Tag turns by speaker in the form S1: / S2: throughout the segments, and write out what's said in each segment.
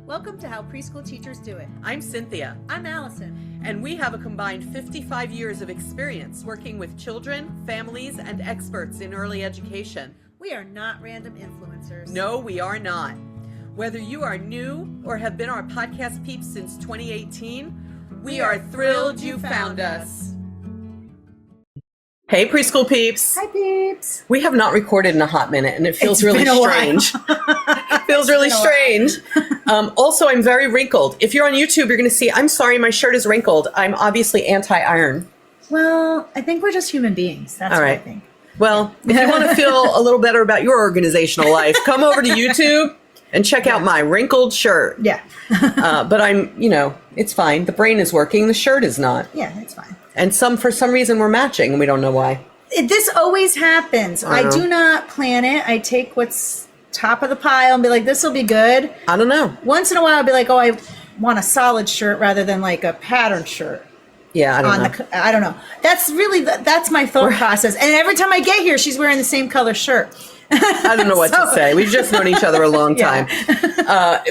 S1: Welcome to How Preschool Teachers Do It.
S2: I'm Cynthia.
S1: I'm Alison.
S2: And we have a combined 55 years of experience working with children, families, and experts in early education.
S1: We are not random influencers.
S2: No, we are not. Whether you are new or have been our podcast peeps since 2018, we are thrilled you found us. Hey, preschool peeps.
S1: Hi, peeps.
S2: We have not recorded in a hot minute, and it feels really strange. It feels really strange. Also, I'm very wrinkled. If you're on YouTube, you're going to see, I'm sorry, my shirt is wrinkled. I'm obviously anti-iron.
S1: Well, I think we're just human beings. That's
S2: All
S1: what
S2: right.
S1: I think.
S2: Well, if you want to feel a little better about your organizational life, come over to YouTube and check out my wrinkled shirt.
S1: Yeah.
S2: But it's fine. The brain is working. The shirt is not.
S1: Yeah, it's fine.
S2: And for some reason, we're matching, and we don't know why.
S1: This always happens. I do not plan it. I take what's top of the pile and be like, this will be good.
S2: I don't know.
S1: Once in a while, I'll be like, oh, I want a solid shirt rather than like a patterned shirt.
S2: Yeah, I don't know.
S1: I don't know. That's really, that's my thought process. And every time I get here, she's wearing the same color shirt.
S2: I don't know what to say. We've just known each other a long time.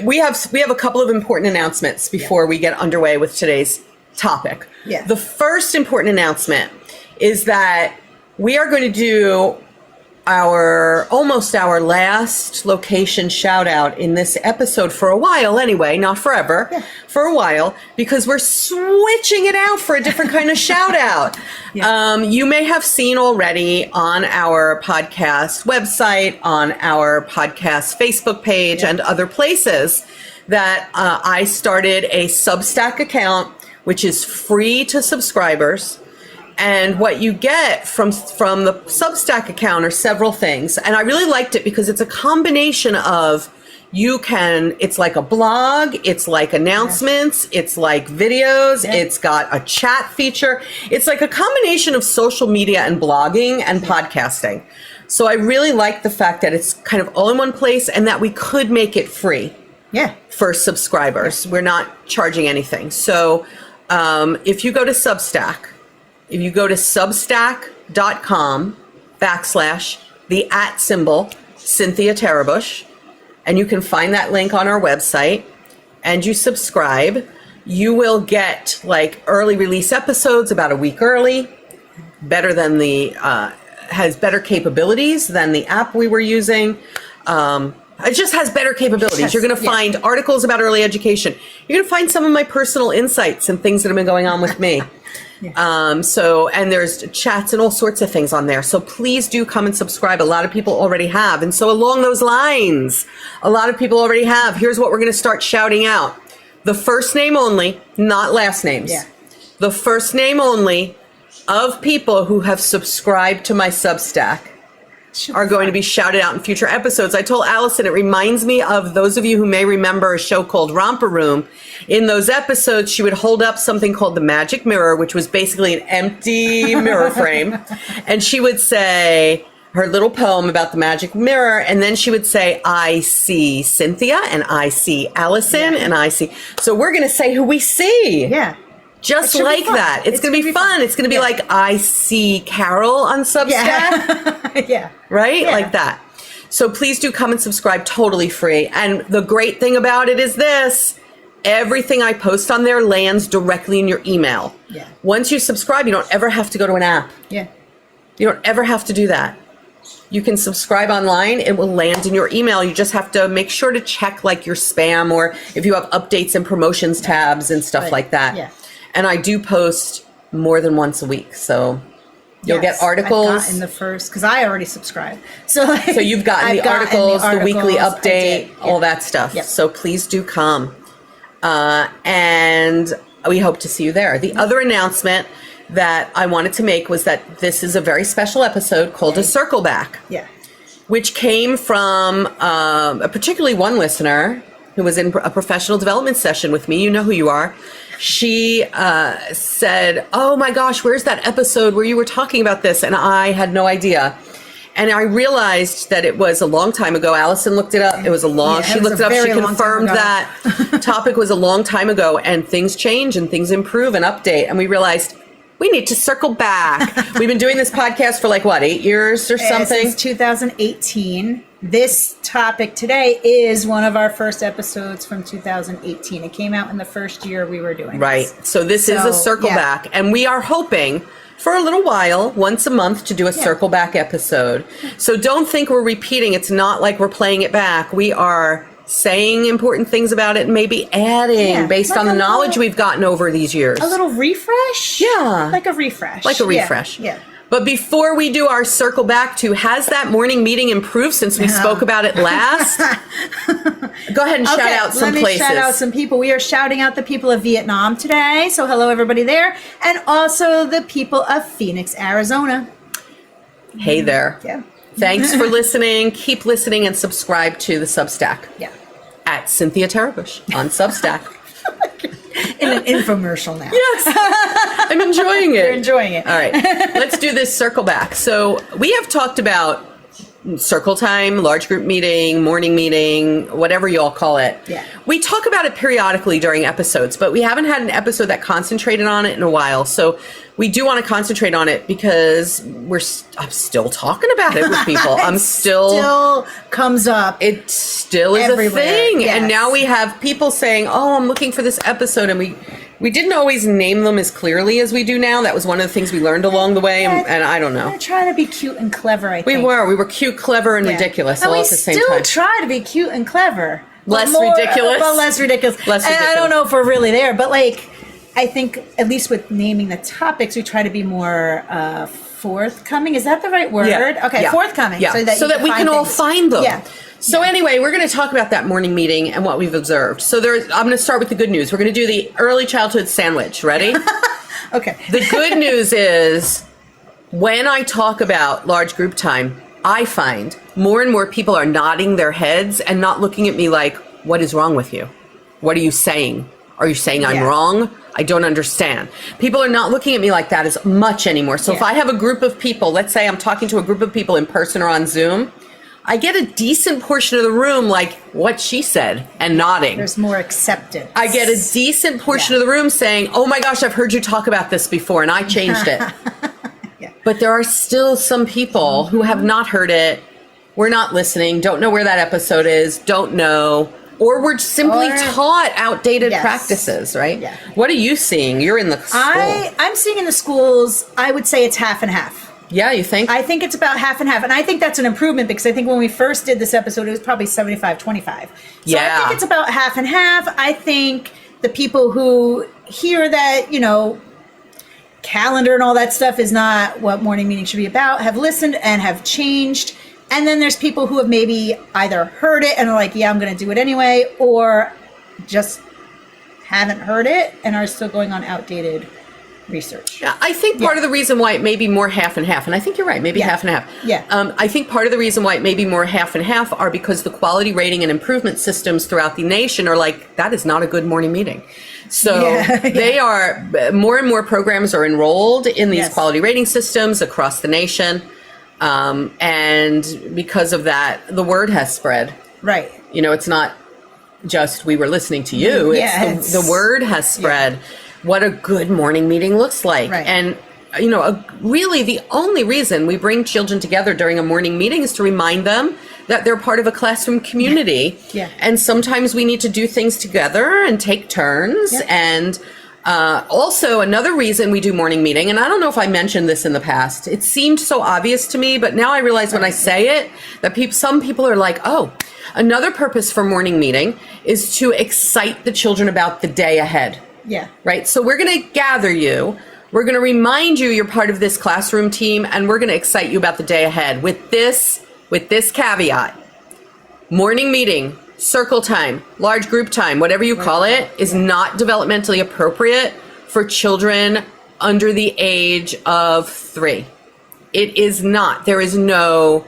S2: We have a couple of important announcements before we get underway with today's topic.
S1: Yeah.
S2: The first important announcement is that we are going to do almost our last location shout out in this episode for a while anyway, not forever, for a while, because we're switching it out for a different kind of shout out. You may have seen already on our podcast website, on our podcast Facebook page, and other places that I started a Substack account, which is free to subscribers. And what you get from the Substack account are several things. And I really liked it because it's a combination of it's like a blog, it's like announcements, it's like videos, it's got a chat feature. It's like a combination of social media and blogging and podcasting. So I really like the fact that it's kind of all in one place and that we could make it free for subscribers. We're not charging anything. So if you go to Substack, if you go to substack.com/the @ Cynthia Tarabush, and you can find that link on our website, and you subscribe, you will get like early release episodes about a week early, has better capabilities than the app we were using. It just has better capabilities. You're going to find articles about early education. You're going to find some of my personal insights and things that have been going on with me. And there's chats and all sorts of things on there. So please do come and subscribe. A lot of people already have. And so along those lines, a lot of people already have. Here's what we're going to start shouting out. The first name only, not last names. The first name only of people who have subscribed to my Substack are going to be shouted out in future episodes. I told Alison, it reminds me of those of you who may remember a show called Romper Room. In those episodes, she would hold up something called the magic mirror, which was basically an empty mirror frame. And she would say her little poem about the magic mirror. And then she would say, I see Cynthia and I see Alison and I see. So we're going to say who we see. Just like that. It's going to be fun. It's going to be like, I see Carol on Substack. Right? Like that. So please do come and subscribe, totally free. And the great thing about it is this. Everything I post on there lands directly in your email. Once you subscribe, you don't ever have to go to an app. You don't ever have to do that. You can subscribe online. It will land in your email. You just have to make sure to check like your spam or if you have updates and promotions tabs and stuff like that. And I do post more than once a week. So you'll get articles.
S1: I've gotten the first, because I already subscribed. So
S2: you've gotten the articles, the weekly update, all that stuff. So please do come. And we hope to see you there. The other announcement that I wanted to make was that this is a very special episode called A Circle Back. Which came from particularly one listener who was in a professional development session with me. You know who you are. She said, oh my gosh, where's that episode where you were talking about this? And I had no idea. And I realized that it was a long time ago. Alison looked it up. It was she looked it up. She confirmed that topic was a long time ago, and things change and things improve and update. And we realized we need to circle back. We've been doing this podcast for 8 years or something?
S1: Since 2018. this topic today is one of our first episodes from 2018. It came out in the first year we were doing
S2: Right.
S1: this.
S2: So this is a circle back, and we are hoping for a little while, once a month, to do a circle back episode. So don't think we're repeating. It's not like we're playing it back. We are saying important things about it and maybe adding based
S1: like
S2: on the
S1: a
S2: knowledge
S1: little,
S2: we've gotten over these years.
S1: A little refresh?
S2: Yeah.
S1: Like a refresh.
S2: Like a refresh.
S1: Yeah.
S2: But before we do our circle back to, has that morning meeting improved since we spoke about it last? Go ahead and shout out some places.
S1: Let me shout out some people. We are shouting out the people of Vietnam today. So hello, everybody there. And also the people of Phoenix, Arizona.
S2: Hey there.
S1: Yeah.
S2: Thanks for listening. Keep listening and subscribe to the Substack.
S1: Yeah.
S2: At Cynthia Tarabush on Substack.
S1: In an infomercial now.
S2: Yes. I'm enjoying it.
S1: You're enjoying it.
S2: All right. Let's do this circle back. So we have talked about circle time, large group meeting, morning meeting, whatever you all call it.
S1: Yeah.
S2: We talk about it periodically during episodes, but we haven't had an episode that concentrated on it in a while. So we do want to concentrate on it because I'm still talking about it with people. I'm still
S1: comes up.
S2: It still is
S1: everywhere.
S2: a thing.
S1: Yes.
S2: And now we have people saying, oh, I'm looking for this episode. And we didn't always name them as clearly as we do now. That was one of the things we learned along the way. And I don't know.
S1: We're trying to be cute and clever, I think.
S2: We were cute, clever, and ridiculous all at the same time.
S1: We still try to be cute and clever.
S2: Less
S1: ridiculous.
S2: Less ridiculous.
S1: I don't know if we're really there, but like, I think at least with naming the topics, we try to be more forthcoming. Is that the right word?
S2: Yeah.
S1: Okay,
S2: Yeah.
S1: forthcoming.
S2: Yeah. So that we can all find them.
S1: Yeah.
S2: So anyway, we're going to talk about that morning meeting and what we've observed. So I'm going to start with the good news. We're going to do the early childhood sandwich. Ready?
S1: Okay.
S2: The good news is when I talk about large group time, I find more and more people are nodding their heads and not looking at me like, what is wrong with you? What are you saying? Are you saying I'm wrong? I don't understand. People are not looking at me like that as much anymore. So if I have a group of people, let's say I'm talking to a group of people in person or on Zoom, I get a decent portion of the room like what she said and nodding.
S1: There's more acceptance.
S2: I get a decent portion of the room saying, oh my gosh, I've heard you talk about this before and I changed it. But there are still some people who have not heard it, we're not listening, don't know where that episode is, don't know, or we're simply taught outdated practices, right?
S1: Yeah.
S2: What are you seeing? You're in the school.
S1: I'm seeing in the schools, I would say it's half and half.
S2: Yeah, you think?
S1: I think it's about half and half. And I think that's an improvement because I think when we first did this episode, it was probably 75-25. So I think it's about half and half. I think the people who hear that, calendar and all that stuff is not what morning meeting should be about, have listened and have changed. And then there's people who have maybe either heard it and are like, yeah, I'm going to do it anyway, or just haven't heard it and are still going on outdated research.
S2: Yeah, I think part of the reason why it may be more half and half, and I think you're right, maybe half and half.
S1: Yeah.
S2: I think part of the reason why it may be more half and half are because the quality rating and improvement systems throughout the nation are like, that is not a good morning meeting. So they are, more and more programs are enrolled in these quality rating systems across the nation. And because of that, the word has spread.
S1: Right.
S2: It's not just we were listening to you. It's the word has spread. What a good morning meeting looks like.
S1: Right.
S2: And, really the only reason we bring children together during a morning meeting is to remind them that they're part of a classroom community.
S1: Yeah.
S2: And sometimes we need to do things together and take turns.
S1: Yeah.
S2: And also another reason we do morning meeting, and I don't know if I mentioned this in the past, it seemed so obvious to me, but now I realize when I say it, that some people are like, oh, another purpose for morning meeting is to excite the children about the day ahead.
S1: Yeah.
S2: Right. So we're going to gather you. We're going to remind you you're part of this classroom team, and we're going to excite you about the day ahead with this caveat. Morning meeting, circle time, large group time, whatever you call it, is not developmentally appropriate for children under the age of 3. It is not. There is no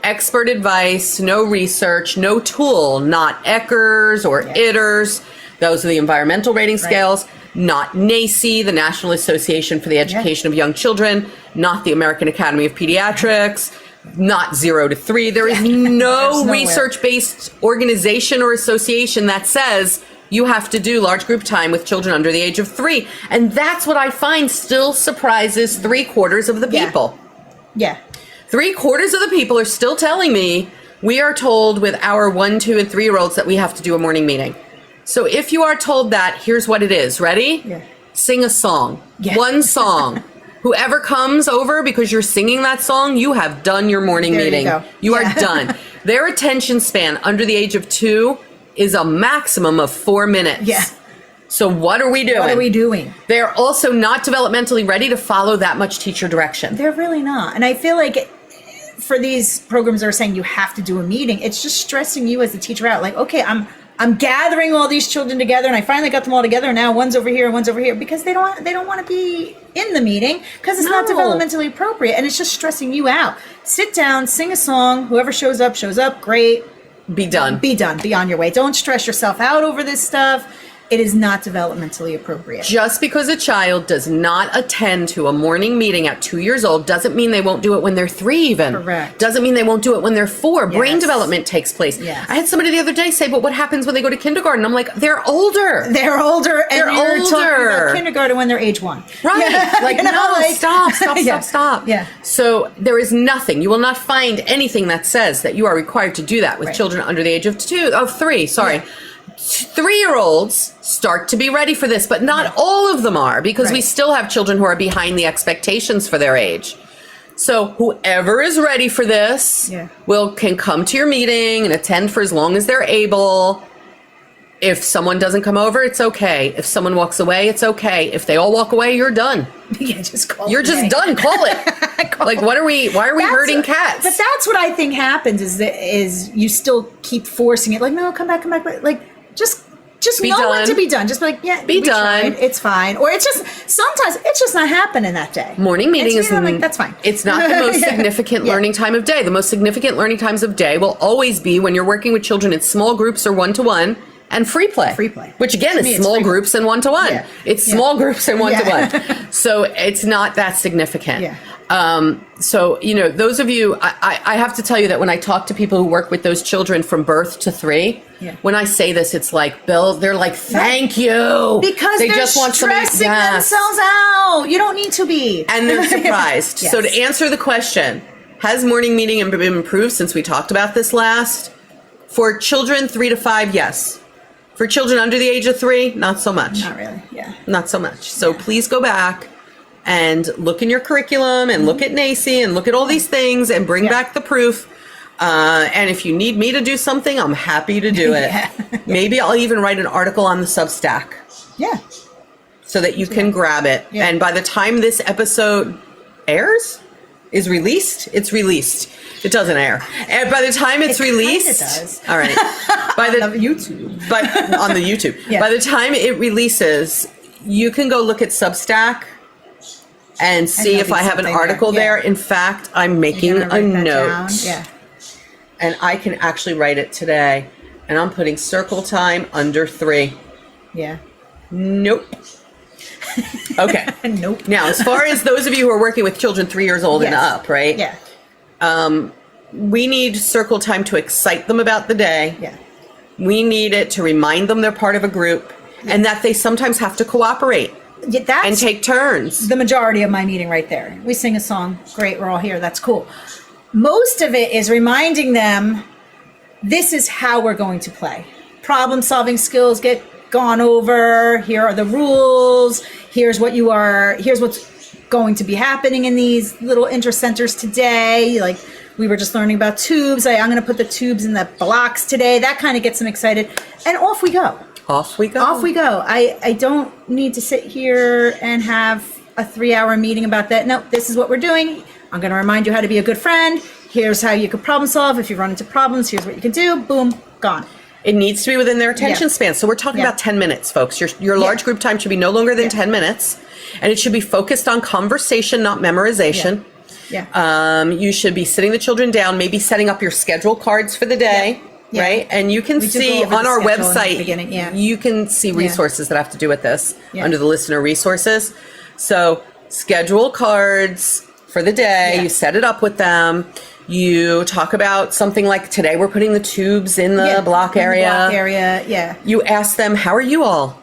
S2: expert advice, no research, no tool, not Eckers or ITERS. Those are the environmental rating scales, not NACE, the National Association for the Education of Young Children, not the American Academy of Pediatrics, not 0 to 3. There is no research-based organization or association that says you have to do large group time with children under the age of 3. And that's what I find still surprises 3/4 of the people.
S1: Yeah.
S2: 3/4 of the people are still telling me We are told with our 1, 2, and 3-year-olds that we have to do a morning meeting. So if you are told that, here's what it is. Ready?
S1: Yeah.
S2: Sing a song.
S1: Yeah.
S2: One song. Whoever comes over because you're singing that song, you have done your morning meeting. You are done. Their attention span under the age of 2 is a maximum of 4 minutes.
S1: Yeah.
S2: So what are we doing?
S1: What are we doing?
S2: They're also not developmentally ready to follow that much teacher direction.
S1: They're really not. And I feel like for these programs that are saying you have to do a meeting, it's just stressing you as the teacher out. Like, okay, I'm gathering all these children together, and I finally got them all together. And now one's over here and one's over here because they don't want to be in the meeting because it's not developmentally appropriate, and it's just stressing you out. Sit down, sing a song. Whoever shows up. Great.
S2: Be done.
S1: Be done. Be on your way. Don't stress yourself out over this stuff. It is not developmentally appropriate.
S2: Just because a child does not attend to a morning meeting at 2 years old doesn't mean they won't do it when they're 3 even.
S1: Correct.
S2: Doesn't mean they won't do it when they're 4.
S1: Yes.
S2: Brain development takes place.
S1: Yes.
S2: I had somebody the other day say, but what happens when they go to kindergarten? I'm like, they're older.
S1: They're older. And
S2: They're
S1: you're
S2: older.
S1: talking about kindergarten when they're age 1.
S2: Right.
S1: Yeah.
S2: Like, stop.
S1: Yeah.
S2: So there is nothing. You will not find anything that says that you are required to do that with children under the age of 3. Sorry.
S1: Yeah.
S2: 3-year-olds start to be ready for this, but not all of them are, because we still have children who are behind the expectations for their age. So whoever is ready for this can come to your meeting and attend for as long as they're able. If someone doesn't come over, it's okay. If someone walks away, it's okay. If they all walk away, you're done.
S1: Yeah, just call
S2: You're just done. Call it. Like, why are we herding cats?
S1: But that's what I think happens is you still keep forcing it. Like, no, come back. Like, just
S2: be
S1: know
S2: done.
S1: when to be done. Just be like, yeah,
S2: be done.
S1: Tried. It's fine. Or it's just, sometimes it's just not happening that day.
S2: Morning meeting is
S1: like, that's fine.
S2: It's not the most significant learning time of day. The most significant learning times of day will always be when you're working with children in small groups or 1-to-1 and free play.
S1: Free play.
S2: Which again is small groups and 1-to-1.
S1: Yeah.
S2: It's small groups and 1-to-1. So it's not that significant.
S1: Yeah.
S2: So, those of you, I have to tell you that when I talk to people who work with those children from birth to 3, when I say this, it's like, Bill, they're like, thank you.
S1: Because
S2: they
S1: they're
S2: just want
S1: stressing themselves out. You don't need to be.
S2: And they're surprised.
S1: Yes.
S2: So to answer the question, has morning meeting been improved since we talked about this last? For children 3 to 5, yes. For children under the age of 3, not so much.
S1: Not really, yeah.
S2: Not so much. So please go back and look in your curriculum and look at NACI and look at all these things and bring back the proof. And if you need me to do something, I'm happy to do it. Maybe I'll even write an article on the Substack.
S1: Yeah.
S2: So that you can grab it.
S1: Yeah.
S2: And by the time this episode airs, is released, it's released. It doesn't air. And by the time it's released,
S1: it does.
S2: all right. By the
S1: YouTube.
S2: But on the YouTube.
S1: Yeah.
S2: By the time it releases, you can go look at Substack and see if I have an article there. In fact, I'm making a note.
S1: Yeah.
S2: And I can actually write it today. And I'm putting circle time under 3.
S1: Yeah.
S2: Nope. Okay.
S1: Nope.
S2: Now, as far as those of you who are working with children 3 years old and up, right?
S1: Yeah.
S2: We need circle time to excite them about the day.
S1: Yeah.
S2: We need it to remind them they're part of a group and that they sometimes have to cooperate and take turns.
S1: The majority of my meeting right there. We sing a song. Great. We're all here. That's cool. Most of it is reminding them this is how we're going to play. Problem solving skills get gone over. Here are the rules. Here's what's going to be happening in these little intercenters today. Like we were just learning about tubes. I'm going to put the tubes in the blocks today. That kind of gets them excited. And off we go.
S2: Off we go.
S1: Off we go. I don't need to sit here and have a 3-hour meeting about that. No, this is what we're doing. I'm going to remind you how to be a good friend. Here's how you can problem solve. If you run into problems, here's what you can do. Boom, gone.
S2: It needs to be within their attention span. So we're talking about 10 minutes, folks. Your large group time should be no longer than 10 minutes. And it should be focused on conversation, not memorization.
S1: Yeah.
S2: You should be sitting the children down, maybe setting up your schedule cards for the day.
S1: Yeah.
S2: Right? And you can see on our website, you can see resources that have to do with this under the listener resources. So schedule cards for the day. You set it up with them. You talk about something like today we're putting the tubes in the block area.
S1: Yeah.
S2: You ask them, how are you all?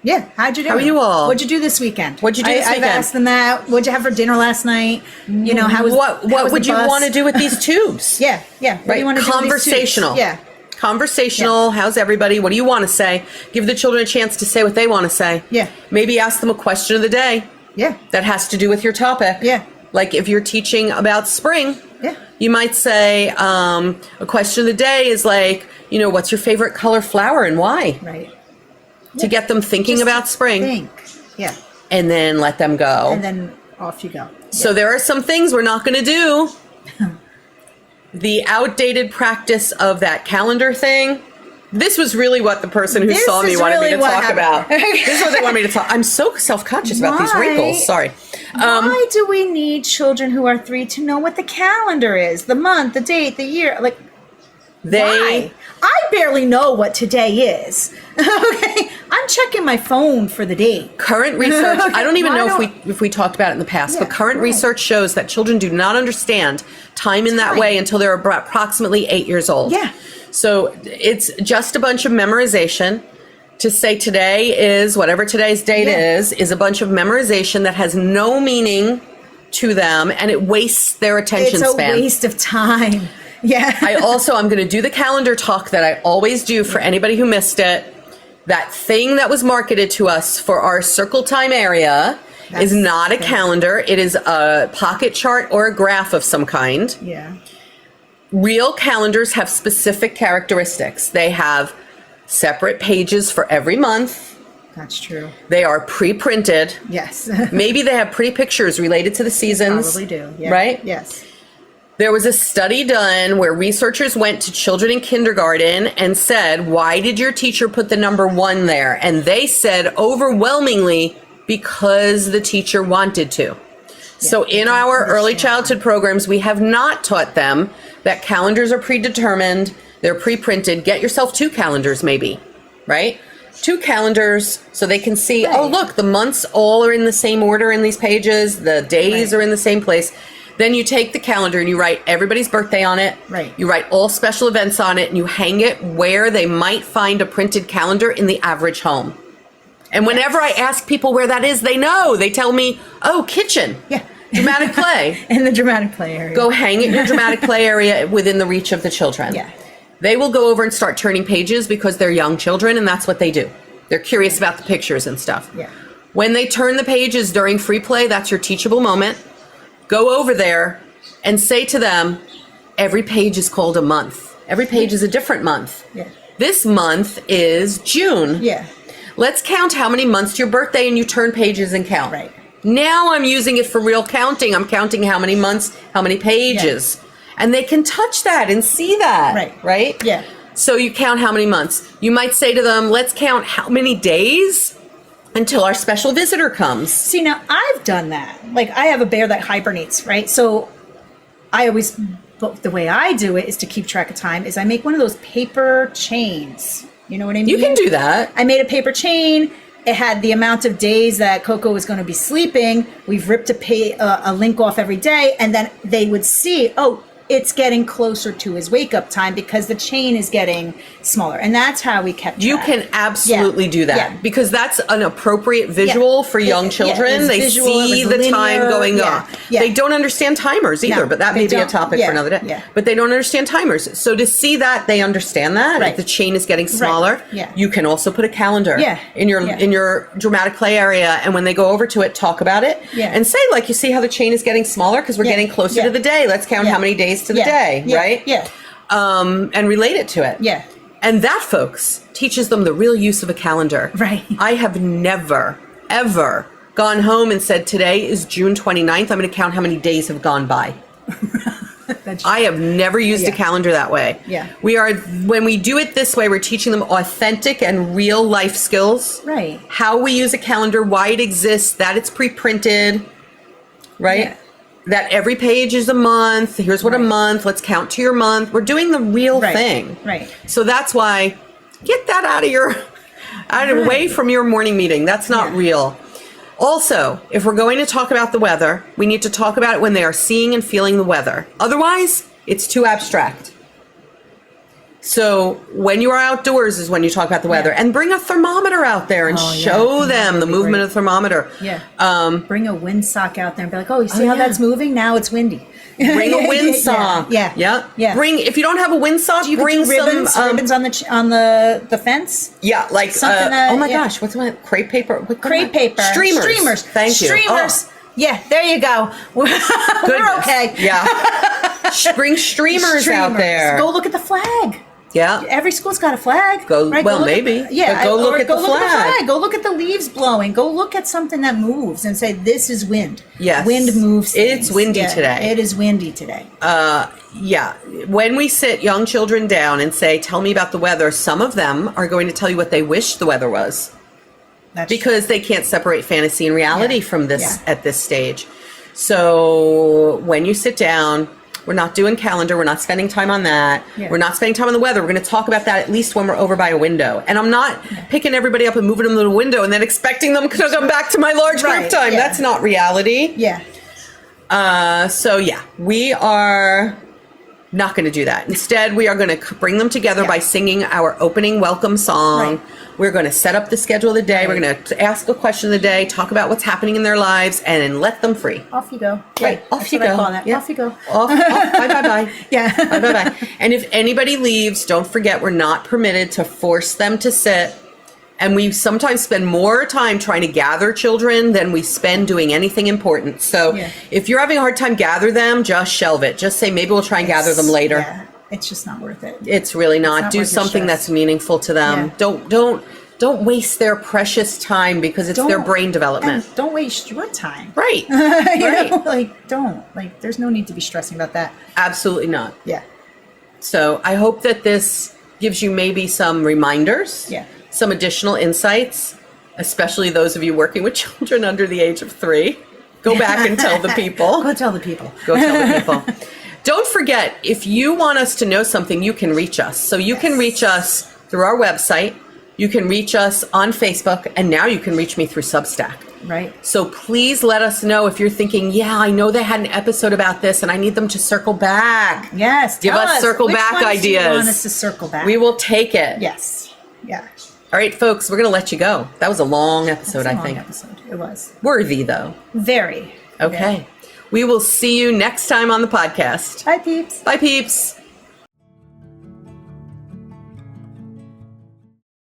S1: Yeah. How'd you do?
S2: How are you all?
S1: What'd you do this weekend?
S2: What'd you do this weekend?
S1: I've asked them that. What'd you have for dinner last night? You know, how was
S2: what would you want to do with these tubes?
S1: Yeah. Yeah. What do you want to do with these tubes?
S2: Conversational.
S1: Yeah.
S2: Conversational. Yeah. How's everybody? What do you want to say? Give the children a chance to say what they want to say.
S1: Yeah.
S2: Maybe ask them a question of the day.
S1: Yeah.
S2: That has to do with your topic.
S1: Yeah.
S2: Like if you're teaching about spring,
S1: yeah,
S2: you might say a question of the day is like, you know, what's your favorite color flower and why?
S1: Right.
S2: To get them thinking
S1: Just
S2: about spring.
S1: Think. Yeah.
S2: And then let them go.
S1: And then off you go.
S2: So there are some things we're not going to do. The outdated practice of that calendar thing. This was really what the person who saw me wanted me to talk about. This is what they wanted me to talk. I'm so self-conscious about these wrinkles. Sorry.
S1: Why do we need children who are 3 to know what the calendar is? The month, the date, the year. Like, why? I barely know what today is. Okay, I'm checking my phone for the date.
S2: Current research, I don't even know if we talked about it in the past, but current research shows that children do not understand time in that way until they're approximately 8 years old.
S1: Yeah.
S2: So it's just a bunch of memorization. To say today is, whatever today's date is a bunch of memorization that has no meaning to them, and it wastes their attention span.
S1: It's a waste of time. Yeah.
S2: I'm going to do the calendar talk that I always do for anybody who missed it. That thing that was marketed to us for our circle time area is not a calendar. It is a pocket chart or a graph of some kind.
S1: Yeah.
S2: Real calendars have specific characteristics. They have separate pages for every month.
S1: That's true.
S2: They are pre-printed.
S1: Yes.
S2: Maybe they have pretty pictures related to the seasons.
S1: Probably do. Yeah.
S2: Right?
S1: Yes.
S2: There was a study done where researchers went to children in kindergarten and said, why did your teacher put the number 1 there? And they said overwhelmingly because the teacher wanted to. So in our early childhood programs, we have not taught them that calendars are predetermined, they're pre-printed. Get yourself 2 calendars maybe, right? 2 calendars so they can see, oh, look, the months all are in the same order in these pages, the days are in the same place. Then you take the calendar and you write everybody's birthday on it.
S1: Right.
S2: You write all special events on it and you hang it where they might find a printed calendar in the average home. And whenever I ask people where that is, they know. They tell me, oh, kitchen.
S1: Yeah.
S2: Dramatic play.
S1: In the dramatic play area.
S2: Go hang it in your dramatic play area within the reach of the children.
S1: Yeah.
S2: They will go over and start turning pages because they're young children and that's what they do. They're curious about the pictures and stuff.
S1: Yeah.
S2: When they turn the pages during free play, that's your teachable moment. Go over there and say to them, every page is called a month. Every page is a different month.
S1: Yeah.
S2: This month is June.
S1: Yeah.
S2: Let's count how many months to your birthday and you turn pages and count.
S1: Right.
S2: Now I'm using it for real counting. I'm counting how many months, how many pages. Yeah. And they can touch that and see that.
S1: Right.
S2: Right?
S1: Yeah.
S2: So you count how many months. You might say to them, let's count how many days until our special visitor comes.
S1: See, now I've done that. Like, I have a bear that hibernates, right? So I always, but the way I do it is to keep track of time is I make one of those paper chains. You know what I mean?
S2: You can do that.
S1: I made a paper chain. It had the amount of days that Coco was going to be sleeping. We've ripped a link off every day. And then they would see, oh, it's getting closer to his wake up time because the chain is getting smaller. And that's how we kept track.
S2: You can absolutely do that because that's an appropriate visual for young children. They see the time going on. They don't understand timers either, but that may be a topic for another day. But they don't understand timers. So to see that, they understand that. If the chain is getting smaller, you can also put a calendar in your dramatic play area. And when they go over to it, talk about it and say, like, you see how the chain is getting smaller because we're getting closer to the day. Let's count how many days to the day, right?
S1: Yeah.
S2: And relate it to it.
S1: Yeah.
S2: And that, folks, teaches them the real use of a calendar.
S1: Right.
S2: I have never, ever gone home and said, today is June 29th. I'm going to count how many days have gone by. I have never used a calendar that way.
S1: Yeah.
S2: When we do it this way, we're teaching them authentic and real life skills.
S1: Right.
S2: How we use a calendar, why it exists, that it's pre-printed, right?
S1: Yeah.
S2: That every page is a month. Here's what a month. Let's count to your month. We're doing the real thing.
S1: Right.
S2: So that's why get that away from your morning meeting. That's not real. Also, if we're going to talk about the weather, we need to talk about it when they are seeing and feeling the weather. Otherwise, it's too abstract. So when you are outdoors is when you talk about the weather, and bring a thermometer out there and show them the movement of the thermometer.
S1: Yeah. Bring a windsock out there and be like, oh, you see how that's moving? Now it's windy.
S2: Bring a windsock.
S1: Yeah.
S2: Bring, if you don't have a windsock, bring
S1: ribbons,
S2: some
S1: ribbons on the fence.
S2: Yeah, like
S1: something.
S2: Oh my gosh, what's my crepe paper?
S1: Crepe paper.
S2: Streamers. Thank you.
S1: Streamers. Yeah, there you go. We're okay.
S2: Yeah. Bring streamers out there.
S1: Go look at the flag.
S2: Yeah.
S1: Every school's got a flag.
S2: Maybe. But go look at the flag.
S1: Go look at the leaves blowing. Go look at something that moves and say, this is wind.
S2: Yes.
S1: Wind moves things.
S2: It's windy today.
S1: It is windy today.
S2: Yeah. When we sit young children down and say, tell me about the weather, some of them are going to tell you what they wish the weather was. Because they can't separate fantasy and reality from this at this stage. So when you sit down, we're not doing calendar. We're not spending time on that. Yeah. We're not spending time on the weather. We're going to talk about that at least when we're over by a window. And I'm not picking everybody up and moving them to the window and then expecting them to come back to my large group time. That's not reality.
S1: Yeah.
S2: We are not going to do that. Instead, we are going to bring them together by singing our opening welcome song. Right. We're going to set up the schedule of the day. Right. We're going to ask a question of the day, talk about what's happening in their lives, and let them free.
S1: Off you go.
S2: Right. Off you go.
S1: I call that. Yeah. Off you go.
S2: Off. Bye.
S1: Yeah.
S2: Bye. And if anybody leaves, don't forget we're not permitted to force them to sit. And we sometimes spend more time trying to gather children than we spend doing anything important. So if you're having a hard time gather them, just shelve it. Just say, maybe we'll try and gather them later.
S1: Yeah. It's just not worth it.
S2: It's really not. Do something that's meaningful to them. Yeah. Don't waste their precious time because it's their brain development.
S1: And don't waste your time.
S2: Right.
S1: There's no need to be stressing about that.
S2: Absolutely not.
S1: Yeah.
S2: So I hope that this gives you maybe some reminders. Yeah. Some additional insights, especially those of you working with children under the age of 3. Go back and tell the people.
S1: Go tell the people.
S2: Go tell the people. Don't forget, if you want us to know something, you can reach us. So you can reach us through our website. You can reach us on Facebook. And now you can reach me through Substack.
S1: Right.
S2: So please let us know if you're thinking, I know they had an episode about this and I need them to circle back.
S1: Yes.
S2: Give us circle back ideas.
S1: Do you want us to circle back?
S2: We will take it.
S1: Yes. Yeah.
S2: All right, folks, we're going to let you go. That was a long episode, I think.
S1: It was.
S2: Worthy, though.
S1: Very.
S2: Okay.
S1: Very.
S2: We will see you next time on the podcast.
S1: Bye, peeps.
S2: Bye, peeps.